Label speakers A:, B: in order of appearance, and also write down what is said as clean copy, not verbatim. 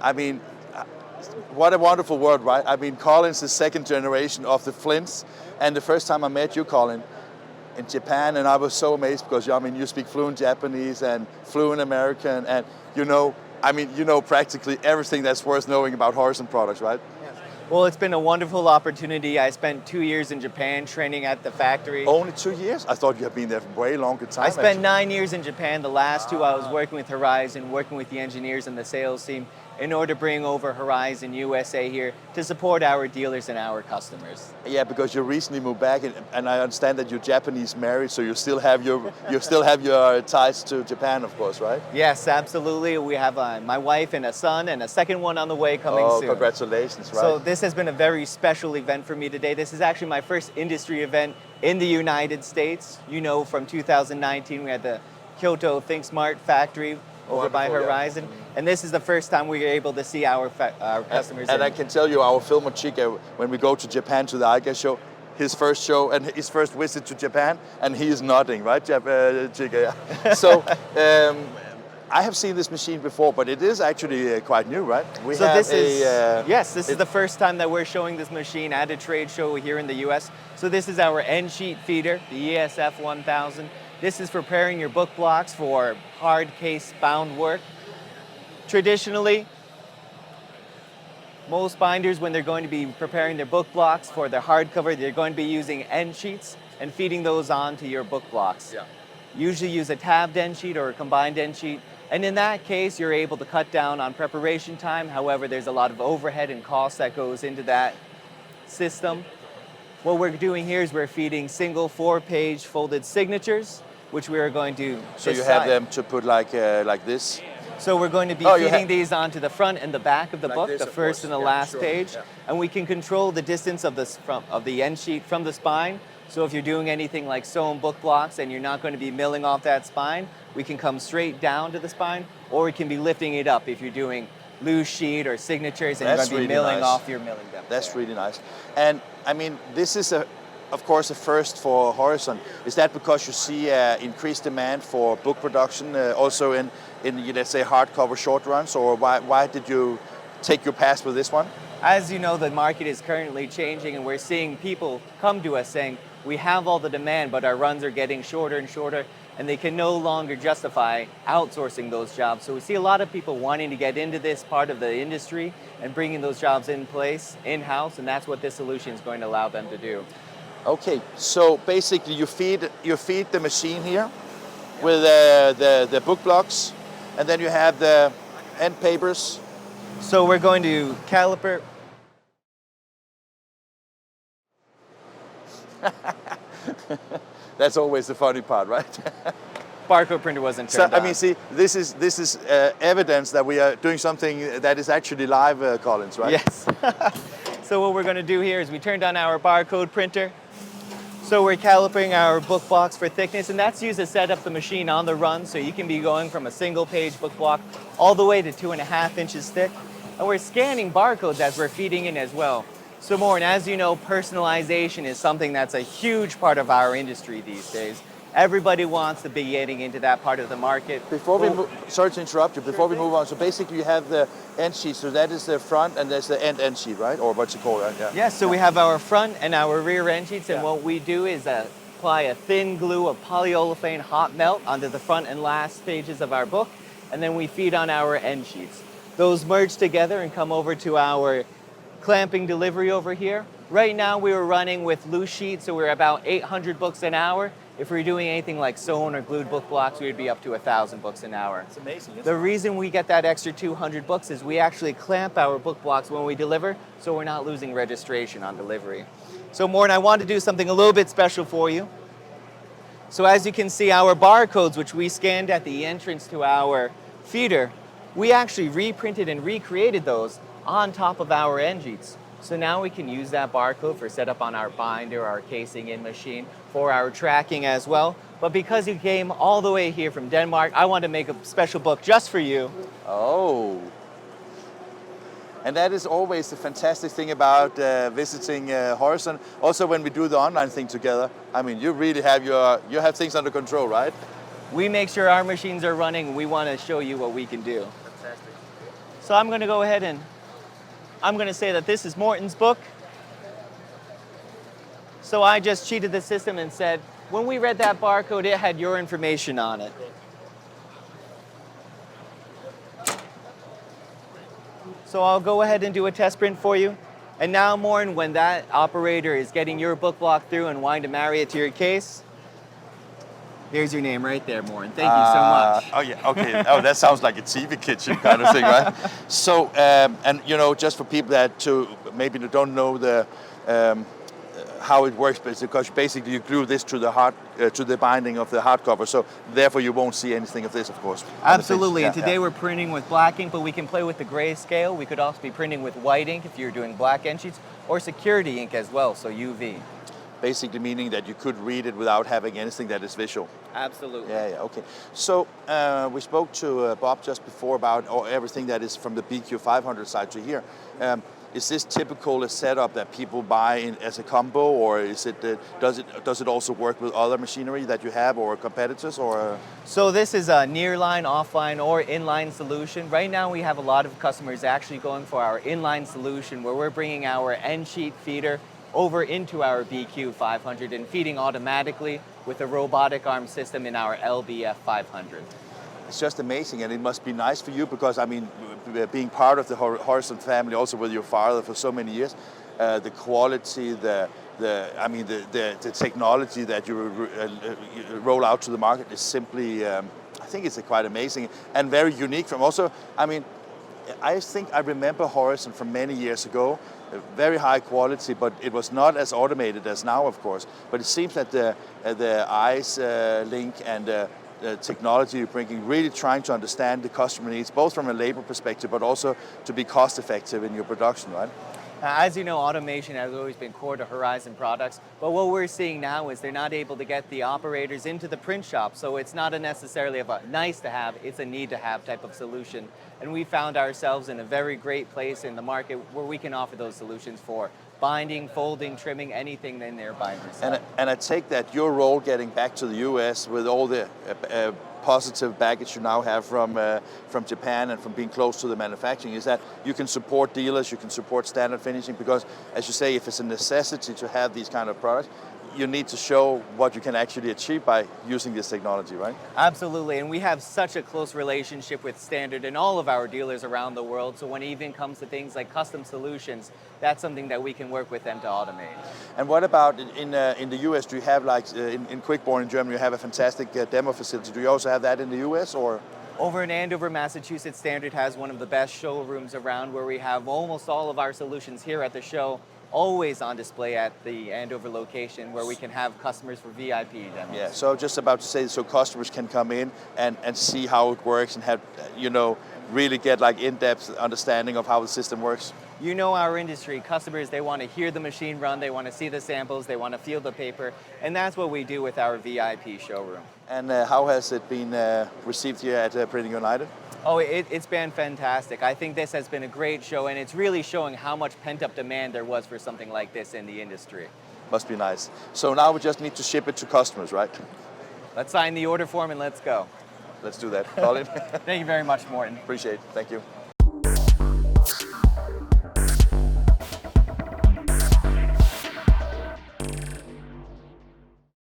A: I mean, what a wonderful world, right? I mean, Colin's the second generation of the Flints, and the first time I met you, Colin, in Japan, and I was so amazed because, I mean, you speak fluent Japanese and fluent American, and you know, I mean, you know practically everything that's worth knowing about Horizon products, right?
B: Well, it's been a wonderful opportunity. I spent 2 years in Japan training at the factory.
A: Only 2 years? I thought you had been there for way longer time.
B: I spent 9 years in Japan. The last 2 I was working with Horizon, working with the engineers and the sales team in order to bring over Horizon USA here to support our dealers and our customers.
A: Yeah, because you recently moved back, and I understand that you're Japanese married, so you still have your ties to Japan, of course, right?
B: Yes, absolutely. We have my wife and a son, and a second one on the way coming soon.
A: Oh, congratulations! Right.
B: So this has been a very special event for me today. This is actually my first industry event in the United States. You know, from 2019, we had the Kyoto Think Smart factory over by Horizon. Yeah. And this is the first time we were able to see our customers.
A: And I can tell you, our filmer Chika, when we go to Japan to the INKISH show, his first show and his first visit to Japan, and he is nodding, right, Chika? Yeah. So I have seen this machine before, but it is actually quite new, right?
B: This is the first time that we're showing this machine at a trade show here in the US. So this is our end sheet feeder, the ESF 1000. This is preparing your book blocks for hard case bound work. Traditionally, most binders, when they're going to be preparing their book blocks for their hardcover, they're going to be using end sheets and feeding those onto your book blocks. Yeah. Usually use a tabbed end sheet or a combined end sheet. And in that case, you're able to cut down on preparation time. However, there's a lot of overhead and cost that goes into that system. What we're doing here is we're feeding single 4-page folded signatures, which we are going to
A: So you have them to put like this?
B: So we're going to be feeding these onto the front and the back of the book, the first and the last page. Yeah. And we can control the distance of the end sheet from the spine. So if you're doing anything like sewn book blocks and you're not going to be milling off that spine, we can come straight down to the spine, or we can be lifting it up if you're doing loose sheet or signatures and you're going to be milling off, you're milling them.
A: That's really nice. And I mean, this is of course, a first for Horizon. Is that because you see increased demand for book production also in let's say hardcover short runs, or why did you take your path with this one?
B: As you know, the market is currently changing, and we're seeing people come to us saying, we have all the demand, but our runs are getting shorter and shorter, and they can no longer justify outsourcing those jobs. So we see a lot of people wanting to get into this part of the industry and bringing those jobs in place, in-house, and that's what this solution is going to allow them to do.
A: Okay, so basically you feed the machine here with the book blocks, and then you have the end papers.
B: So we're going to caliper.
A: That's always the funny part, right?
B: Barcode printer wasn't turned on.
A: I mean, see, this is evidence that we are doing something that is actually live, Collins, right?
B: Yes. So what we're going to do here is we turned on our barcode printer. So we're calipering our book blocks for thickness, and that's used to set up the machine on the run, so you can be going from a single page book block all the way to 2.5 inches thick. And we're scanning barcodes as we're feeding in as well. So Maureen, as you know, personalization is something that's a huge part of our industry these days. Everybody wants to be getting into that part of the market.
A: Before we move, sorry to interrupt you, before we move on, so basically you have the end sheet, so that is the front and there's the end sheet, right? Or what's it called, right? Yeah.
B: Yes, so we have our front and our rear end sheets, and what we do is apply a thin glue of polyolefin hot melt onto the front and last pages of our book, and then we feed on our end sheets. Those merge together and come over to our clamping delivery over here. Right now we were running with loose sheets, so we're about 800 books an hour. If we're doing anything like sewn or glued book blocks, we'd be up to 1,000 books an hour.
A: It's amazing.
B: The reason we get that extra 200 books is we actually clamp our book blocks when we deliver, so we're not losing registration on delivery. So Maureen, I want to do something a little bit special for you. So as you can see, our barcodes, which we scanned at the entrance to our feeder, we actually reprinted and recreated those on top of our end sheets. So now we can use that barcode for setup on our binder, our casing in machine, for our tracking as well. But because you came all the way here from Denmark, I want to make a special book just for you.
A: Oh. And that is always the fantastic thing about visiting Horizon. Also when we do the online thing together, I mean, you really have you have things under control, right?
B: We make sure our machines are running. We want to show you what we can do.
A: Fantastic.
B: So I'm going to go ahead and I'm going to say that this is Morton's book. So I just cheated the system and said, when we read that barcode, it had your information on it. So I'll go ahead and do a test print for you. And now, Morton, when that operator is getting your book block through and wanting to marry it to your case, there's your name right there, Morton. Thank you so much.
A: Oh yeah, okay. Oh, that sounds like a TV kitchen kind of thing, right? So, and you know, just for people that maybe don't know the how it works, because basically you glue this to the binding of the hardcover, so therefore you won't see anything of this, of course.
B: Absolutely, and today we're printing with black ink, but we can play with the grayscale. We could also be printing with white ink if you're doing black end sheets, or security ink as well, so UV.
A: Basically meaning that you could read it without having anything that is visual.
B: Absolutely.
A: Yeah, okay. So we spoke to Bob just before about everything that is from the BQ500 side to here. Is this typical a setup that people buy as a combo, or is it does it also work with other machinery that you have or competitors, or?
B: So this is a nearline, offline, or inline solution. Right now we have a lot of customers actually going for our inline solution, where we're bringing our end sheet feeder over into our BQ500 and feeding automatically with a robotic arm system in our LBF500.
A: It's just amazing, and it must be nice for you because, I mean, being part of the Horizon family, also with your father for so many years, the quality, the technology that you roll out to the market is simply, I think it's quite amazing and very unique. From also, I mean, I think I remember Horizon from many years ago, very high quality, but it was not as automated as now, of course. But it seems that the ICE link and the technology you're bringing, really trying to understand the customer needs, both from a labor perspective, but also to be cost effective in your production, right?
B: As you know, automation has always been core to Horizon products, but what we're seeing now is they're not able to get the operators into the print shop, so it's not necessarily a nice to have, it's a need to have type of solution. And we found ourselves in a very great place in the market where we can offer those solutions for binding, folding, trimming, anything in their binders.
A: And I take that your role getting back to the US with all the positive baggage you now have from Japan and from being close to the manufacturing is that you can support dealers, you can support standard finishing, because as you say, if it's a necessity to have these kind of products, you need to show what you can actually achieve by using this technology, right?
B: Absolutely, and we have such a close relationship with Standard and all of our dealers around the world, so when it even comes to things like custom solutions, that's something that we can work with them to automate.
A: And what about in the US? Do you have, like in Quickborn in Germany, you have a fantastic demo facility. Do you also have that in the US, or?
B: Over in Andover, Massachusetts, Standard has one of the best showrooms around, where we have almost all of our solutions here at the show, always on display at the Andover location, where we can have customers for VIP demos.
A: Yeah, so just about to say, so customers can come in and see how it works and have, you know, really get like in-depth understanding of how the system works.
B: You know our industry, customers, they want to hear the machine run, they want to see the samples, they want to feel the paper, and that's what we do with our VIP showroom.
A: And how has it been received here at Printing United?
B: Oh, it's been fantastic. I think this has been a great show, and it's really showing how much pent-up demand there was for something like this in the industry.
A: Must be nice. So now we just need to ship it to customers, right?
B: Let's sign the order form and let's go.
A: Let's do that. Colin?
B: Thank you very much, Morton.
A: Appreciate it. Thank you.